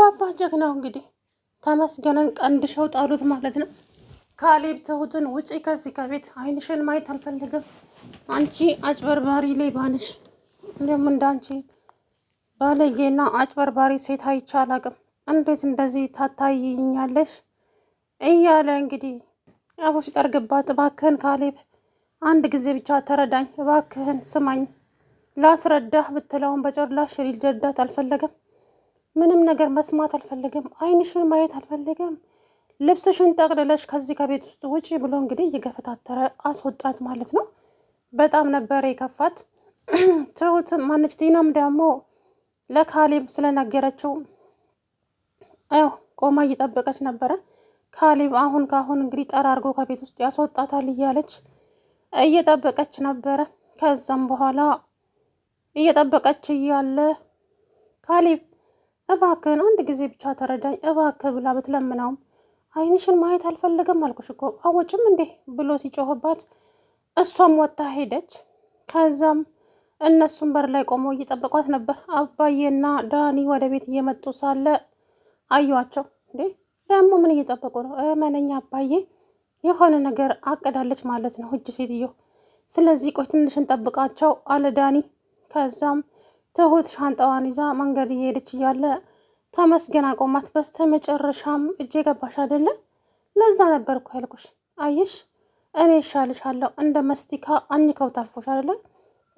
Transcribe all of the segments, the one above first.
አባባ ጀግናው እንግዲህ ተመስገንን ቀንድሸው ጣሉት ማለት ነው። ካሌብ ትሁትን ውጪ ከዚህ ከቤት አይንሽን ማየት አልፈልግም። አንቺ አጭበርባሪ ሌባ ነሽ። እንደም እንዳንቺ ባለጌና አጭበርባሪ ሴት አይቼ አላቅም። እንዴት እንደዚህ ታታይኛለሽ? እያለ እንግዲህ አቦ ሲጠርግባት፣ እባክህን ካሌብ አንድ ጊዜ ብቻ ተረዳኝ፣ እባክህን ስማኝ ላስረዳህ ብትለውን በጭራሽ ሊረዳት አልፈለገም። ምንም ነገር መስማት አልፈለገም። አይንሽን ማየት አልፈለገም። ልብስሽን ጠቅልለሽ ከዚህ ከቤት ውስጥ ውጪ ብሎ እንግዲህ እየገፈታተረ አስወጣት ማለት ነው። በጣም ነበረ የከፋት። ትሁት ማነች ቲናም ደግሞ ለካሌብ ስለነገረችው ያው ቆማ እየጠበቀች ነበረ። ካሌብ አሁን ካሁን እንግዲህ ጠራርጎ ከቤት ውስጥ ያስወጣታል እያለች እየጠበቀች ነበረ። ከዛም በኋላ እየጠበቀች እያለ ካሌብ እባክህን አንድ ጊዜ ብቻ ተረዳኝ እባክህ ብላ ብትለምነውም አይንሽን ማየት አልፈለገም አልኩሽ እኮ አወጭም እንዴ ብሎ ሲጮህባት እሷም ወጥታ ሄደች። ከዛም እነሱም በር ላይ ቆመው እየጠበቋት ነበር። አባዬና ዳኒ ወደ ቤት እየመጡ ሳለ አዩዋቸው። እንዴ ደግሞ ምን እየጠበቁ ነው? መነኛ አባዬ የሆነ ነገር አቅዳለች ማለት ነው እጅ ሴትዮ። ስለዚህ ቆይ ትንሽ እንጠብቃቸው አለ ዳኒ። ከዛም ትሁት ሻንጣዋን ይዛ መንገድ እየሄደች እያለ ተመስገን አቆማት። በስተ መጨረሻም እጄ ገባሽ አይደለ? ለዛ ነበር እኮ ያልኩሽ። አየሽ እኔ እሻልሻለሁ፣ እንደ መስቲካ አኝከው ታፎሽ አይደለ?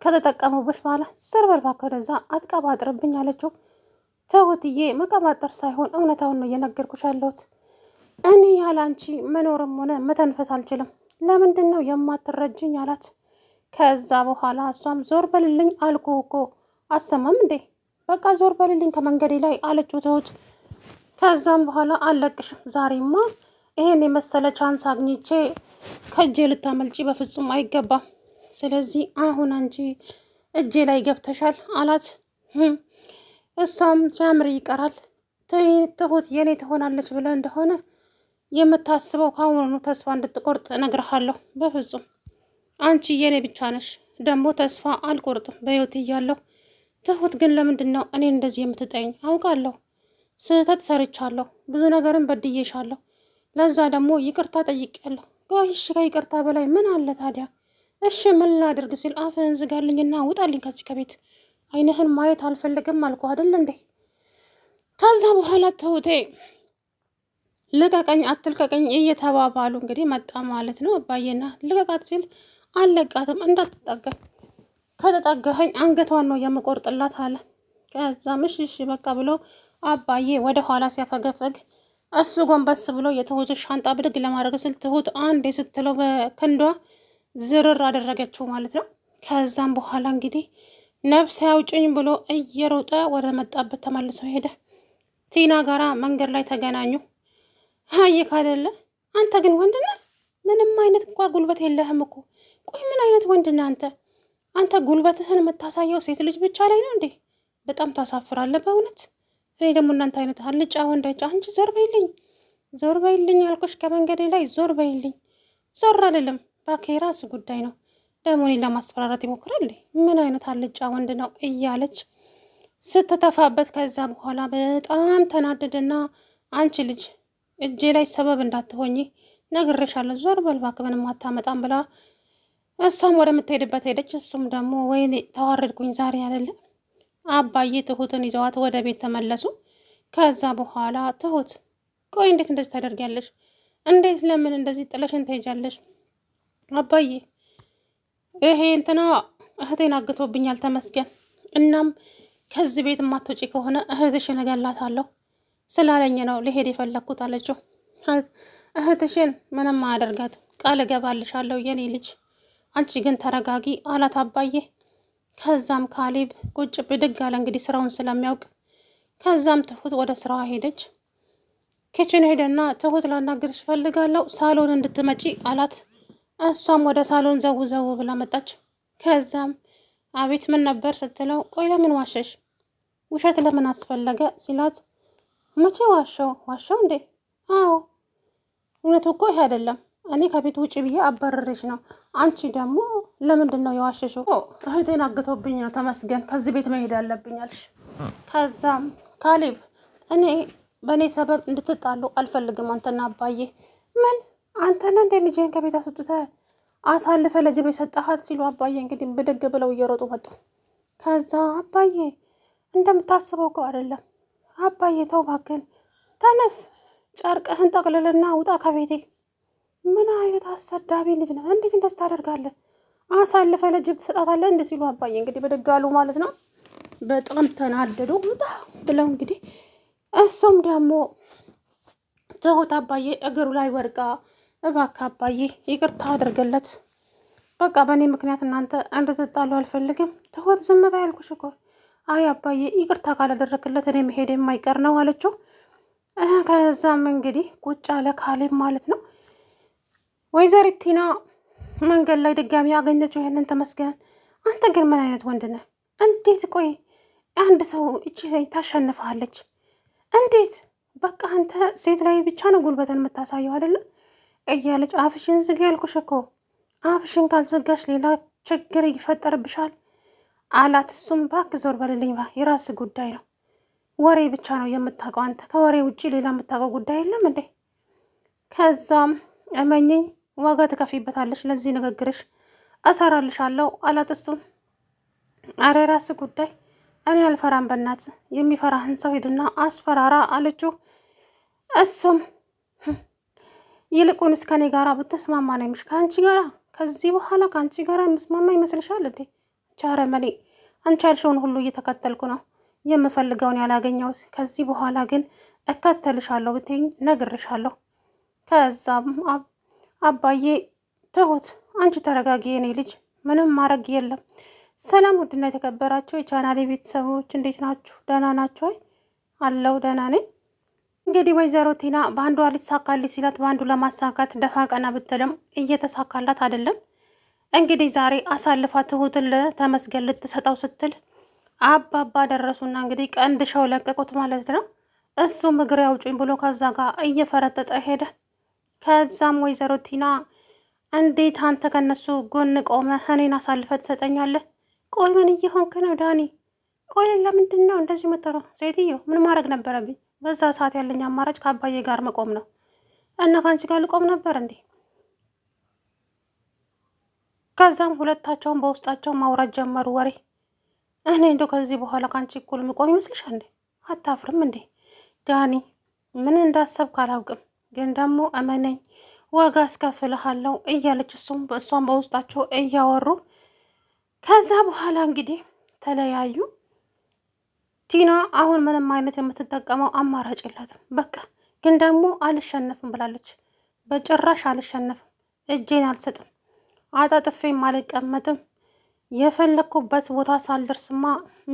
ከተጠቀሙብሽ በኋላ ስርበል እባክህ ወደዛ አትቀባጥርብኝ አለችው። ትሁትዬ መቀባጠር ሳይሆን እውነታውን ነው እየነገርኩሽ ያለሁት። እኔ ያለ አንቺ መኖርም ሆነ መተንፈስ አልችልም። ለምንድን ነው የማትረጅኝ አላት። ከዛ በኋላ እሷም ዞር በልልኝ አልኩ እኮ አሰማም እንዴ? በቃ ዞር በልልኝ ከመንገዴ ላይ አለችው ትሁት። ከዛም በኋላ አለቅሽም፣ ዛሬማ ይሄን የመሰለ ቻንስ አግኝቼ ከእጄ ልታመልጪ በፍጹም አይገባም። ስለዚህ አሁን አንቺ እጄ ላይ ገብተሻል አላት። እሷም ሲያምር ይቀራል ትሁት የኔ ትሆናለች ብለህ እንደሆነ የምታስበው ከአሁኑ ተስፋ እንድትቆርጥ እነግርሃለሁ። በፍጹም አንቺ የኔ ብቻ ነሽ። ደግሞ ተስፋ አልቆርጥም በህይወት እያለሁ። ትሁት ግን ለምንድን ነው እኔ እንደዚህ የምትጠይኝ? አውቃለሁ ስህተት ሰርቻለሁ፣ ብዙ ነገርን በድዬሻለሁ። ለዛ ደግሞ ይቅርታ ጠይቄያለሁ። ጋይሽ ከይቅርታ በላይ ምን አለ ታዲያ? እሺ ምን ላድርግ ሲል አፍህን ዝጋልኝና ውጣልኝ ከዚህ ከቤት። አይንህን ማየት አልፈልግም አልኩ አይደል እንዴ? ከዛ በኋላ ትሁቴ ልቀቀኝ አትልቀቀኝ እየተባባሉ እንግዲህ መጣ ማለት ነው። አባዬና ልቀቃት ሲል አልለቃትም፣ እንዳትጠገኝ፣ ከተጠገኸኝ አንገቷን ነው የምቆርጥላት አለ። ከዛም እሺ በቃ ብሎ አባዬ ወደ ኋላ ሲያፈገፈግ እሱ ጎንበስ ብሎ የትሁት ሻንጣ ብድግ ለማድረግ ስል ትሁት አንዴ ስትለው በክንዷ ዝርር አደረገችው ማለት ነው። ከዛም በኋላ እንግዲህ ነፍስ ያውጭኝ ብሎ እየሮጠ ወደ መጣበት ተመልሶ ሄደ። ቲና ጋራ መንገድ ላይ ተገናኙ። አየህ አይደለ አንተ ግን ወንድ ነህ፣ ምንም አይነት እንኳ ጉልበት የለህም እኮ። ቆይ ምን አይነት ወንድ ነህ አንተ? አንተ ጉልበትህን የምታሳየው ሴት ልጅ ብቻ ላይ ነው እንዴ? በጣም ታሳፍራለህ በእውነት። እኔ ደግሞ እናንተ አይነት አልጫ ወንድ አይቼ። አንቺ ዞር በይልኝ፣ ዞር በይልኝ አልኩሽ፣ ከመንገዴ ላይ ዞር በይልኝ። ዞር አልልም እባክህ፣ የራስ ጉዳይ ነው። ደግሞ እኔን ለማስፈራራት ይሞክራል። ምን አይነት አልጫ ወንድ ነው እያለች ስትተፋበት፣ ከዛ በኋላ በጣም ተናደደና አንቺ ልጅ እጄ ላይ ሰበብ እንዳትሆኝ ነግሬሻለሁ፣ ዞር በል እባክህ፣ ምንም አታመጣም ብላ እሷም ወደምትሄድበት ሄደች። እሱም ደግሞ ወይኔ ተዋረድኩኝ ዛሬ አይደለም። አባዬ ትሁትን ይዘዋት ወደ ቤት ተመለሱ። ከዛ በኋላ ትሁት ቆይ እንዴት እንደዚህ ታደርጊያለሽ? እንዴት ለምን እንደዚህ ጥለሽን ትሄጃለሽ? አባዬ ይሄ እንትና እህቴን አግቶብኛል ተመስገን። እናም ከዚህ ቤት የማትወጪ ከሆነ እህትሽን እገላታለሁ ስላለኝ ነው ልሄድ የፈለግኩት አለችው። እህትሽን ምንም አያደርጋትም ቃል እገባልሻለሁ የኔ ልጅ፣ አንቺ ግን ተረጋጊ አላት አባዬ። ከዛም ካሌብ ቁጭ ብድግ አለ እንግዲህ ስራውን ስለሚያውቅ። ከዛም ትሁት ወደ ስራዋ ሄደች። ኪችን ሄደና ትሁት ላናግርሽ ፈልጋለሁ ሳሎን እንድትመጪ አላት። እሷም ወደ ሳሎን ዘው ዘው ብላ መጣች። ከዛም አቤት ምን ነበር ስትለው ቆይ ለምን ዋሸሽ? ውሸት ለምን አስፈለገ ሲላት መቼ ዋሻው እንዴ? አዎ እውነቱ እኮ ይሄ አይደለም። እኔ ከቤት ውጭ ብዬ አባረረሽ ነው። አንቺ ደግሞ ለምንድን ነው የዋሸሽው? እህቴን አግቶብኝ ነው ተመስገን፣ ከዚህ ቤት መሄድ አለብኛልሽ። ከዛም ካሌብ እኔ በእኔ ሰበብ እንድትጣሉ አልፈልግም። አንተና አባዬ ምን አንተና እንደ ልጄን ከቤት አስወጥተህ አሳልፈ ለጅብ የሰጠሃት ሲሉ አባዬ እንግዲህ ብድግ ብለው እየሮጡ መጡ። ከዛ አባዬ እንደምታስበው እኮ አይደለም አባዬ ተው እባክህን ተነስ፣ ጨርቅህን ጠቅልልና ውጣ ከቤቴ። ምን አይነት አሰዳቢ ልጅ ነህ? እንዴት እንደዚህ ታደርጋለህ? አሳልፈ ለጅብ ትሰጣታለህ እንደ ሲሉ አባዬ እንግዲህ ብድግ አሉ ማለት ነው። በጣም ተናደዱ። ውጣ ብለው እንግዲህ እሱም ደግሞ ትሁት አባዬ እግሩ ላይ ወድቃ እባክህ አባዬ ይቅርታ አድርገለት፣ በቃ በእኔ ምክንያት እናንተ እንድትጣሉ አልፈልግም። ትሁት ዝም በይ ያልኩሽ እኮ። አይ አባዬ ይቅርታ ካላደረግለት እኔ መሄድ የማይቀር ነው አለችው። ከዛም እንግዲህ ቁጭ አለ ካሌብ ማለት ነው። ወይዘሪት ቲና መንገድ ላይ ድጋሚ ያገኘችው ይሄንን ተመስገን። አንተ ግን ምን አይነት ወንድ ነህ? እንዴት ቆይ አንድ ሰው እቺ ታሸንፈሃለች እንዴት? በቃ አንተ ሴት ላይ ብቻ ነው ጉልበትን የምታሳየው አይደለም እያለች አፍሽን ዝግ ያልኩሽ እኮ፣ አፍሽን ካልዘጋሽ ሌላ ችግር ይፈጠርብሻል አላት። እሱም እባክህ ዞር በልልኝ፣ የራስ ጉዳይ ነው፣ ወሬ ብቻ ነው የምታውቀው አንተ፣ ከወሬ ውጭ ሌላ የምታውቀው ጉዳይ የለም እንዴ? ከዛም እመኝኝ ዋጋ ትከፊበታለች ለዚህ ንግግርሽ፣ እሰራልሻለሁ አላት። እሱም አረ የራስ ጉዳይ፣ እኔ አልፈራም፣ በእናት የሚፈራህን ሰው ሂድና አስፈራራ አለችው። እሱም ይልቁንስ ከኔ ጋራ ብትስማማ ነው የሚሽ፣ ከአንቺ ጋራ ከዚህ በኋላ ከአንቺ ጋራ የምስማማ ይመስልሻል እንዴ? ቻረመኔ አንቺ ያልሽውን ሁሉ እየተከተልኩ ነው የምፈልገውን ያላገኘሁት። ከዚህ በኋላ ግን እከተልሻለሁ ብትይኝ ነግርሻለሁ። ከዛም አባዬ ትሁት አንቺ ተረጋጊ የኔ ልጅ፣ ምንም ማድረግ የለም። ሰላም ውድና የተከበራችሁ የቻናሌ ቤተሰቦች እንዴት ናችሁ? ደህና ናችሁ? አለው ደህና ነኝ። እንግዲህ ወይዘሮ ቲና በአንዷ ሊሳካልኝ ሲላት በአንዱ ለማሳካት ደፋ ቀና ብትልም እየተሳካላት አይደለም። እንግዲህ ዛሬ አሳልፋ ትሁትን ለተመስገን ልትሰጠው ስትል አባባ ደረሱና እንግዲህ ቀንድሸው ለቀቁት ማለት ነው። እሱም እግሬ አውጪኝ ብሎ ከዛ ጋር እየፈረጠጠ ሄደ። ከዛም ወይዘሮ ቲና እንዴት አንተ ከነሱ ጎን ቆመ እኔን አሳልፈ ትሰጠኛለህ? ቆይ ምን እየሆንክ ነው ዳኒ? ቆይ ለምንድን ነው እንደዚህ የምትለው? ሴትዮ ምን ማድረግ ነበረብኝ? በዛ ሰዓት ያለኝ አማራጭ ከአባዬ ጋር መቆም ነው እና ከአንቺ ጋር ልቆም ነበር እንዴ? ከዛም ሁለታቸውን በውስጣቸው ማውራት ጀመሩ ወሬ። እኔ እንደው ከዚህ በኋላ ከአንቺ እኩል ምቆም ይመስልሻል እንዴ? አታፍርም እንዴ ዳኒ? ምን እንዳሰብክ አላውቅም፣ ግን ደግሞ እመነኝ ዋጋ አስከፍልሃለሁ እያለች እሷም በውስጣቸው እያወሩ ከዛ በኋላ እንግዲህ ተለያዩ። ቲና አሁን ምንም አይነት የምትጠቀመው አማራጭ የላትም። በቃ ግን ደግሞ አልሸነፍም ብላለች። በጭራሽ አልሸነፍም፣ እጄን አልሰጥም፣ አጣጥፌም አልቀመጥም፣ የፈለግኩበት ቦታ ሳልደርስማ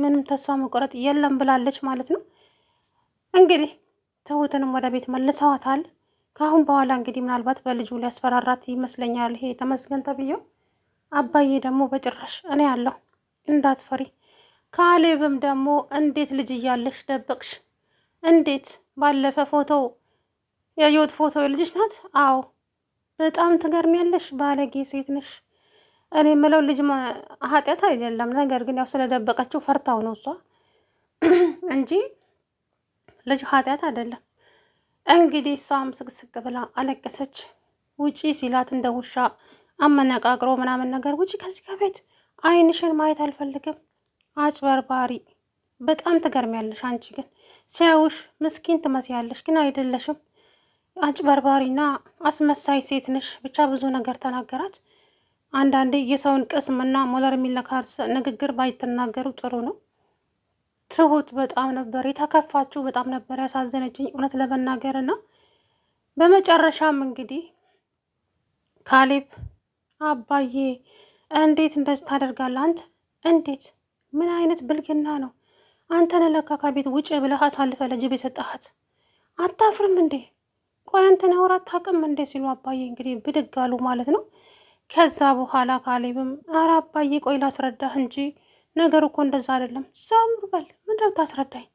ምንም ተስፋ መቁረጥ የለም ብላለች ማለት ነው። እንግዲህ ትሁትንም ወደ ቤት መልሰዋታል። ከአሁን በኋላ እንግዲህ ምናልባት በልጁ ሊያስፈራራት ይመስለኛል ይሄ ተመስገን ተብዬው። አባዬ ደግሞ በጭራሽ እኔ ያለሁ እንዳትፈሪ። ካሌብም ደግሞ እንዴት ልጅ እያለሽ ደበቅሽ? እንዴት ባለፈ ፎቶ ያየሁት ፎቶ የልጅሽ ናት? አዎ በጣም ትገርሚያለሽ፣ ባለጌ ሴት ነሽ። እኔ የምለው ልጅ ኃጢአት አይደለም፣ ነገር ግን ያው ስለደበቀችው ፈርታው ነው እሷ እንጂ ልጅ ኃጢአት አይደለም። እንግዲህ እሷም ስቅስቅ ብላ አለቀሰች። ውጪ ሲላት እንደ ውሻ አመነቃቅሮ ምናምን ነገር ውጪ ከዚህ ከቤት ዓይንሽን ማየት አልፈልግም። አጭበርባሪ፣ በጣም ትገርሚያለሽ። አንቺ ግን ሲያዩሽ ምስኪን ትመስያለሽ፣ ግን አይደለሽም። አጭበርባሪና አስመሳይ ሴት ነሽ። ብቻ ብዙ ነገር ተናገራት። አንዳንዴ የሰውን ቅስምና ሞለር የሚለካ ንግግር ባይተናገሩ ጥሩ ነው። ትሁት በጣም ነበር የተከፋችው፣ በጣም ነበር ያሳዘነችኝ እውነት ለመናገር እና በመጨረሻም እንግዲህ ካሌብ አባዬ እንዴት እንደዚህ ታደርጋለህ አንተ? እንዴት? ምን አይነት ብልግና ነው? አንተን ለካ ከቤት ውጭ ብለህ አሳልፈ ለጅብ የሰጠሃት አታፍርም እንዴ? ቆይ አንተ ነውር አታውቅም እንዴ? ሲሉ አባዬ እንግዲህ ብድግ አሉ ማለት ነው። ከዛ በኋላ ካሌብም ኧረ አባዬ ቆይ ላስረዳህ እንጂ ነገሩ እኮ እንደዛ አይደለም። ሰምር በል ምንድነው ታስረዳኝ?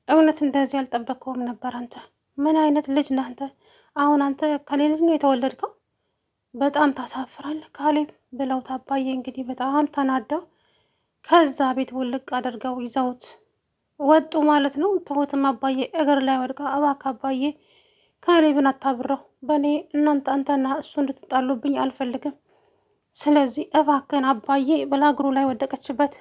እውነት እንደዚህ ያልጠበቅከውም ነበር አንተ። ምን አይነት ልጅ ነህ አንተ? አሁን አንተ ከኔ ልጅ ነው የተወለድከው? በጣም ታሳፍራለህ ካሌብ ብለውት አባዬ እንግዲህ በጣም ተናደው ከዛ ቤት ውልቅ አድርገው ይዘውት ወጡ ማለት ነው። ትሁትም አባዬ እግር ላይ ወድቃ እባክህ አባዬ ካሌብን አታብረው፣ በእኔ አንተና እሱ እንድትጣሉብኝ አልፈልግም። ስለዚህ እባክህን አባዬ ብላ እግሩ ላይ ወደቀችበት።